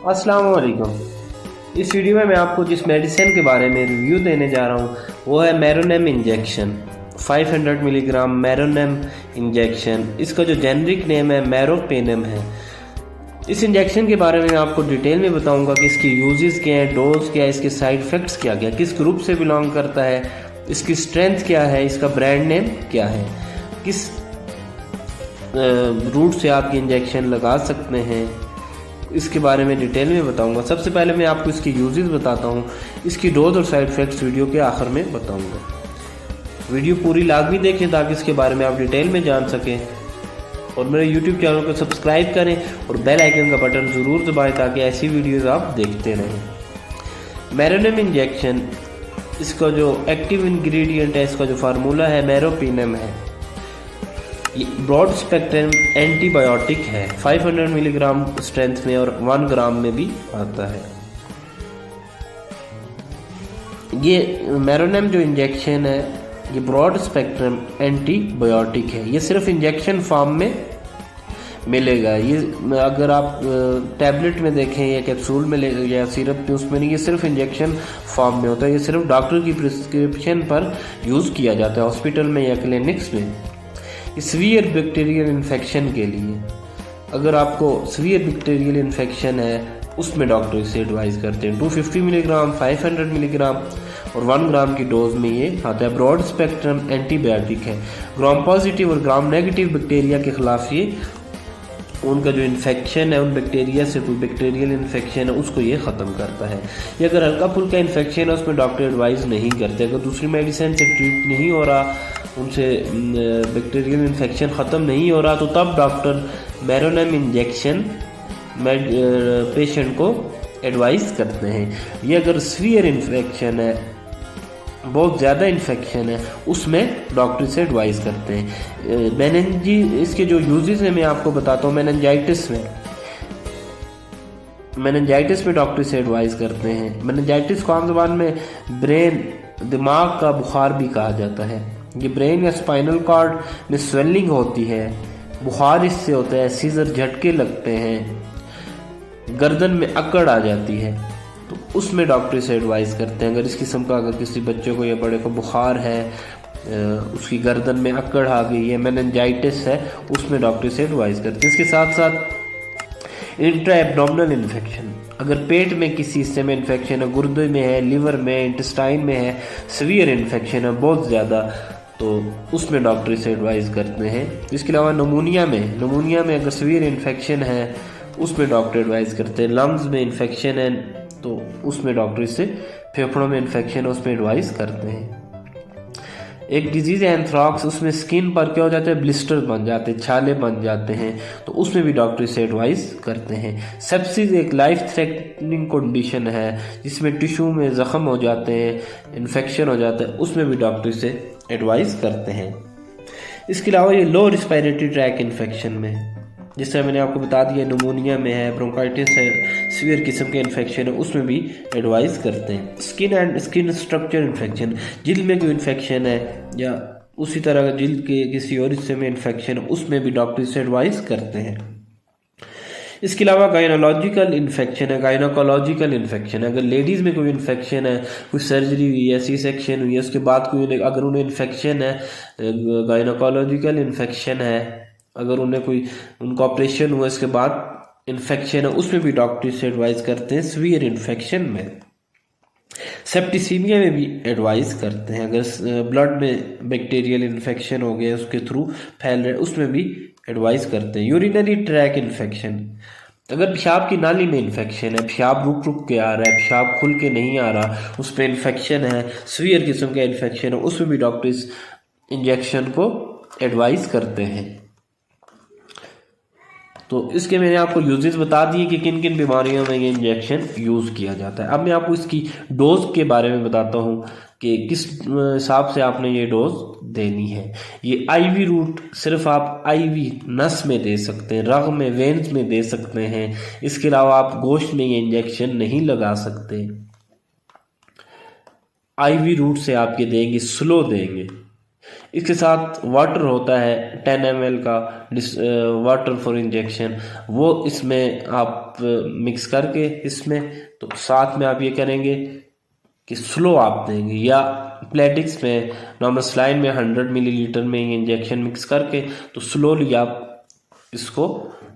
अस्सलाम वालेकुम। इस वीडियो में मैं आपको जिस मेडिसिन के बारे में रिव्यू देने जा रहा हूँ वो है Meronem injection. 500 milligram Meronem injection, इसका जो जेनरिक नेम है मेरोपेनम है। इस इंजेक्शन के बारे में मैं आपको डिटेल में बताऊंगा कि इसकी यूजेस क्या है, डोज क्या है, इसके साइड इफ़ेक्ट्स क्या क्या, किस ग्रुप से बिलोंग करता है, इसकी स्ट्रेंथ क्या है, इसका ब्रांड नेम क्या है, किस रूट से आप ये इंजेक्शन लगा सकते हैं, इसके बारे में डिटेल में बताऊंगा। सबसे पहले मैं आपको इसकी यूजेस बताता हूँ, इसकी डोज और साइड इफ़ेक्ट्स वीडियो के आखिर में बताऊंगा। वीडियो पूरी लाजमी देखें ताकि इसके बारे में आप डिटेल में जान सकें, और मेरे यूट्यूब चैनल को सब्सक्राइब करें और बेल आइकन का बटन ज़रूर दबाएं ताकि ऐसी वीडियोज़ आप देखते रहें। मेरोनेम इंजेक्शन, इसका जो एक्टिव इंग्रेडिएंट है, इसका जो फार्मूला है मेरोपेनम है। ये ब्रॉड स्पेक्ट्रम एंटीबायोटिक है, 500 मिलीग्राम स्ट्रेंथ में और 1 ग्राम में भी आता है। ये मेरोनेम जो इंजेक्शन है ये ब्रॉड स्पेक्ट्रम एंटीबायोटिक है। ये सिर्फ इंजेक्शन फॉर्म में मिलेगा। ये अगर आप टैबलेट में देखें या कैप्सूल में या सिरप में, उसमें नहीं, ये सिर्फ इंजेक्शन फॉर्म में होता है। ये सिर्फ डॉक्टर की प्रिस्क्रिप्शन पर यूज़ किया जाता है हॉस्पिटल में या क्लिनिक्स में। सीवियर बैक्टीरियल इन्फेक्शन के लिए, अगर आपको सीवियर बैक्टीरियल इन्फेक्शन है उसमें डॉक्टर इसे एडवाइस करते हैं। 250 मिलीग्राम, 500 मिलीग्राम और 1 ग्राम की डोज में ये आता है। ब्रॉड स्पेक्ट्रम एंटीबायोटिक है। ग्राम पॉजिटिव और ग्राम नेगेटिव बैक्टीरिया के खिलाफ ये उनका जो इन्फेक्शन है, उन बैक्टीरिया से कोई बैक्टीरियल इन्फेक्शन है उसको ये ख़त्म करता है। ये अगर हल्का फुल्का इन्फेक्शन है उसमें डॉक्टर एडवाइस नहीं करते। अगर दूसरी मेडिसिन से ट्रीट नहीं हो रहा, उनसे बैक्टीरियल इन्फेक्शन ख़त्म नहीं हो रहा, तो तब डॉक्टर मेरोनेम इंजेक्शन पेशेंट को एडवाइस करते हैं। ये अगर सीवियर इन्फेक्शन है, बहुत ज़्यादा इन्फेक्शन है, उसमें डॉक्टर से एडवाइस करते हैं। मेनिंजी, इसके जो यूजेस हैं मैं आपको बताता हूँ। मेनिंजाइटिस में डॉक्टर से एडवाइस करते हैं। मेनिंजाइटिस को आम ज़बान में ब्रेन, दिमाग का बुखार भी कहा जाता है। ये ब्रेन या स्पाइनल कॉर्ड में स्वेलिंग होती है, बुखार इससे होता है, सीजर झटके लगते हैं, गर्दन में अकड़ आ जाती है, तो उसमें डॉक्टर से एडवाइस करते हैं। अगर इस किस्म का अगर किसी बच्चे को या बड़े को बुखार है, उसकी गर्दन में अकड़ आ गई है, मेनिंजाइटिस है, उसमें डॉक्टर से एडवाइस करते हैं। इसके साथ साथ इंट्रा एब्डोमिनल इन्फेक्शन, अगर पेट में किसी हिस्से में इन्फेक्शन है, गुर्दे में है, लिवर में, इंटेस्टाइन में है, सीवियर इन्फेक्शन है बहुत ज़्यादा, तो उसमें डॉक्टर से एडवाइस करते हैं। इसके अलावा नमूनिया में अगर सीवियर इन्फेक्शन है उसमें डॉक्टर एडवाइस करते हैं। लंग्स में इन्फेक्शन है तो उसमें डॉक्टर इससे, फेफड़ों में इन्फेक्शन है उसमें एडवाइस करते हैं। एक डिजीज़ है एंथ्राक्स, उसमें स्किन पर क्या हो जाता है, ब्लिस्टर बन जाते हैं, छाले बन जाते हैं, तो उसमें भी डॉक्टर से एडवाइस करते हैं। सेप्सिस एक लाइफ थ्रेटनिंग कंडीशन है जिसमें टिश्यू में ज़ख्म हो जाते हैं, इन्फेक्शन हो जाता है, उसमें भी डॉक्टर से एडवाइस करते हैं। इसके अलावा ये लो रिस्पायरेटरी ट्रैक इन्फेक्शन में, जिससे मैंने आपको बता दिया, निमोनिया में है, ब्रोंकाइटिस है, सीवियर किस्म के इन्फेक्शन है, उसमें भी एडवाइस करते हैं। Skin and skin structure infection, जिल्द में कोई इन्फेक्शन है या उसी तरह जिल्द के किसी और हिस्से में इन्फेक्शन है, उसमें भी डॉक्टर से एडवाइस करते हैं। इसके अलावा गायनोलॉजिकल इन्फेक्शन है, गायनोकोलॉजिकल इन्फेक्शन है। अगर लेडीज़ में कोई इन्फेक्शन है, कोई सर्जरी हुई है, सी सेक्शन हुई है, उसके बाद कोई अगर उन्हें इन्फेक्शन है, गायनोकोलॉजिकल इन्फेक्शन है, अगर उनका ऑपरेशन हुआ इसके बाद इन्फेक्शन है, उसमें भी डॉक्टर से एडवाइस करते हैं। सीवियर इन्फेक्शन में, सेप्टिसीमिया में भी एडवाइस करते हैं। अगर ब्लड में बैक्टीरियल इन्फेक्शन हो गया, उसके थ्रू फैल रहे, उसमें भी एडवाइस करते हैं। यूरिनरी ट्रैक इन्फेक्शन, अगर पेशाब की नाली में इन्फेक्शन है, पेशाब रुक रुक के आ रहा है, पेशाब खुल के नहीं आ रहा, उस पर इन्फेक्शन है, सीवियर किस्म का इन्फेक्शन है, उसमें भी डॉक्टर इस इंजेक्शन को एडवाइस करते हैं। तो इसके मैंने आपको यूजेस बता दिए कि किन किन बीमारियों में ये इंजेक्शन यूज़ किया जाता है। अब मैं आपको इसकी डोज के बारे में बताता हूँ कि किस हिसाब से आपने ये डोज देनी है। ये आईवी रूट सिर्फ आप आईवी नस में दे सकते हैं, रग में, वेन्स में दे सकते हैं। इसके अलावा आप गोश्त में ये इंजेक्शन नहीं लगा सकते। आईवी रूट से आप ये देंगे, स्लो देंगे। इसके साथ वाटर होता है 10 ml का वाटर फॉर इंजेक्शन, वो इसमें आप मिक्स करके इसमें, तो साथ में आप ये करेंगे कि स्लो आप देंगे, या प्लेटिक्स में नॉर्मल स्लाइन में 100 मिलीलीटर में ये इंजेक्शन मिक्स करके तो स्लोली आप इसको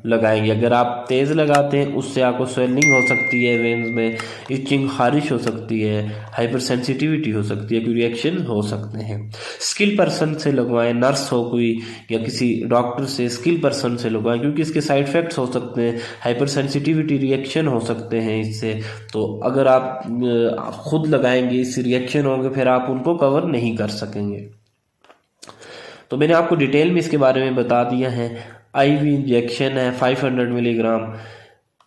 लगाएंगे। अगर आप तेज़ लगाते हैं उससे आपको स्वेलिंग हो सकती है वेन्स में, इचिंग, खारिश हो सकती है, हाइपर सेंसिटिविटी हो सकती है, कोई रिएक्शन हो सकते हैं। स्किल पर्सन से लगवाएं, नर्स हो कोई या किसी डॉक्टर से, स्किल पर्सन से लगवाएं, क्योंकि इसके साइड इफ़ेक्ट्स हो सकते हैं, हाइपर सेंसिटिविटी रिएक्शन हो सकते हैं इससे। तो अगर आप खुद लगाएंगे इससे रिएक्शन होंगे, फिर आप उनको कवर नहीं कर सकेंगे। तो मैंने आपको डिटेल में इसके बारे में बता दिया है। आईवी इंजेक्शन है 500 मिलीग्राम,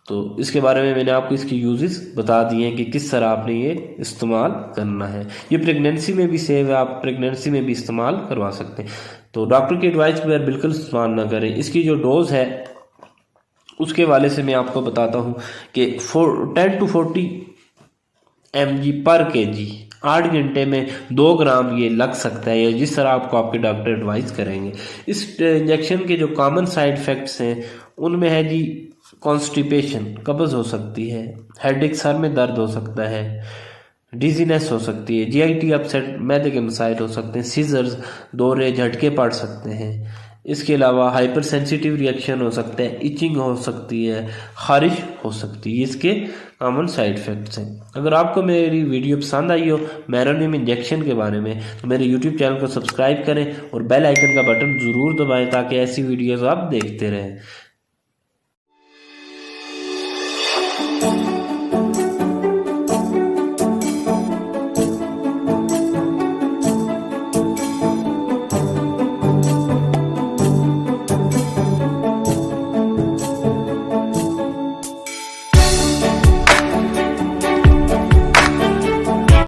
तो इसके बारे में मैंने आपको इसके यूजेस बता दिए हैं कि किस तरह आपने ये इस्तेमाल करना है। ये प्रेगनेंसी में भी सेव है, आप प्रेगनेंसी में भी इस्तेमाल करवा सकते हैं। तो डॉक्टर की एडवाइस पर बिल्कुल इस्तेमाल ना करें। इसकी जो डोज है उसके वाले से मैं आपको बताता हूँ कि 10 to 40 mg पर kg 8 घंटे में 2 ग्राम ये लग सकता है, या जिस तरह आपको आपके डॉक्टर एडवाइस करेंगे। इस इंजेक्शन के जो कॉमन साइड इफ़ेक्ट्स हैं उनमें है जी कॉन्स्टिपेशन, कब्ज़ हो सकती है, हेडेक, सर में दर्द हो सकता है, डिजीनेस हो सकती है, जीआईटी अपसेट, मैदे के मसाइल हो सकते हैं, सीजर्स, दौरे, झटके पड़ सकते हैं। इसके अलावा हाइपर सेंसिटिव रिएक्शन हो सकता है, इचिंग हो सकती है, खारिश हो सकती है। इसके कॉमन साइड इफ़ेक्ट्स हैं। अगर आपको मेरी वीडियो पसंद आई हो मेरोनियम इंजेक्शन के बारे में, तो मेरे यूट्यूब चैनल को सब्सक्राइब करें और बेल आइकन का बटन ज़रूर दबाएं ताकि ऐसी वीडियोज़ आप देखते रहें।